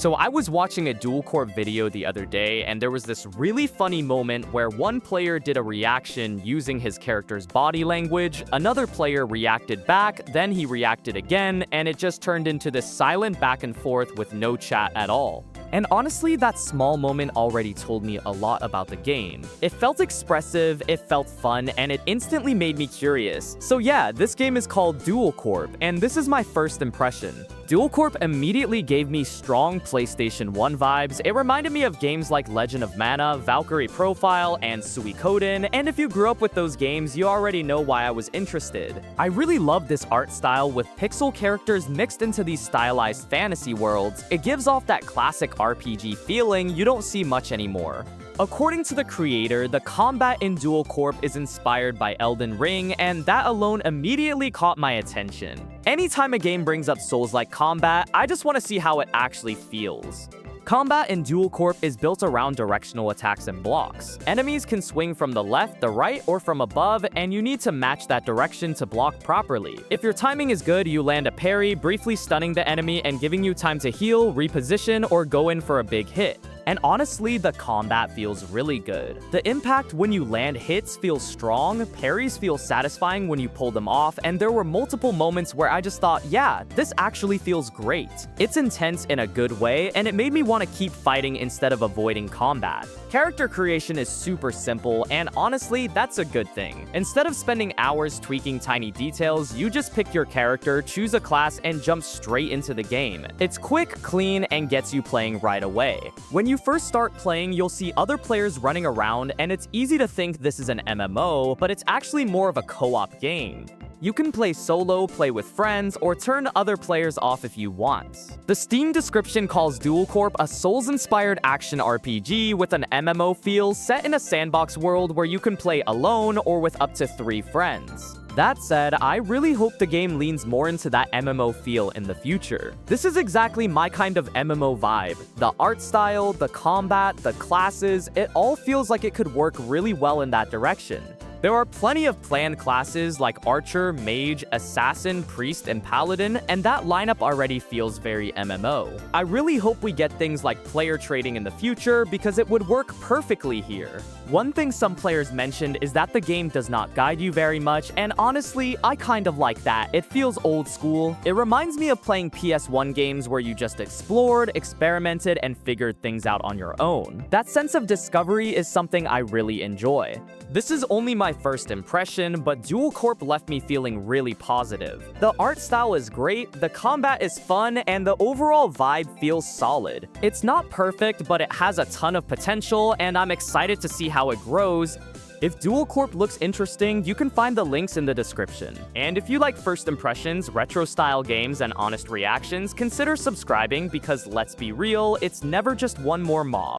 So I was watching a Duel Corp video the other day, and there was this really funny moment where one player did a reaction using his character's body language, another player reacted back, then he reacted again, and it just turned into this silent back and forth with no chat at all. And honestly, that small moment already told me a lot about the game. It felt expressive, it felt fun, and it instantly made me curious. So yeah, this game is called Duel Corp, and this is my first impression. Duel Corp immediately gave me strong PlayStation 1 vibes. It reminded me of games like Legend of Mana, Valkyrie Profile, and Suikoden, and if you grew up with those games, you already know why I was interested. I really love this art style with pixel characters mixed into these stylized fantasy worlds. It gives off that classic RPG feeling you don't see much anymore. According to the creator, the combat in Duel Corp is inspired by Elden Ring, and that alone immediately caught my attention. Anytime a game brings up Souls-like combat, I just want to see how it actually feels. Combat in Duel Corp is built around directional attacks and blocks. Enemies can swing from the left, the right, or from above, and you need to match that direction to block properly. If your timing is good, you land a parry, briefly stunning the enemy and giving you time to heal, reposition, or go in for a big hit. And honestly, the combat feels really good. The impact when you land hits feels strong, parries feel satisfying when you pull them off, and there were multiple moments where I just thought, yeah, this actually feels great. It's intense in a good way, and it made me want to keep fighting instead of avoiding combat. Character creation is super simple, and honestly, that's a good thing. Instead of spending hours tweaking tiny details, you just pick your character, choose a class, and jump straight into the game. It's quick, clean, and gets you playing right away. When you first start playing, you'll see other players running around, and it's easy to think this is an MMO, but it's actually more of a co-op game. You can play solo, play with friends, or turn other players off if you want. The Steam description calls Duel Corp a Souls-inspired action RPG with an MMO feel set in a sandbox world where you can play alone or with up to 3 friends. That said, I really hope the game leans more into that MMO feel in the future. This is exactly my kind of MMO vibe. The art style, the combat, the classes, it all feels like it could work really well in that direction. There are plenty of planned classes like Archer, Mage, Assassin, Priest, and Paladin, and that lineup already feels very MMO. I really hope we get things like player trading in the future because it would work perfectly here. One thing some players mentioned is that the game does not guide you very much, and honestly, I kind of like that. It feels old school. It reminds me of playing PS1 games where you just explored, experimented, and figured things out on your own. That sense of discovery is something I really enjoy. This is only my first impression, but Duel Corp left me feeling really positive. The art style is great, the combat is fun, and the overall vibe feels solid. It's not perfect, but it has a ton of potential, and I'm excited to see how it grows. If Duel Corp looks interesting, you can find the links in the description. And if you like first impressions, retro-style games, and honest reactions, consider subscribing because let's be real, it's never just one more mob.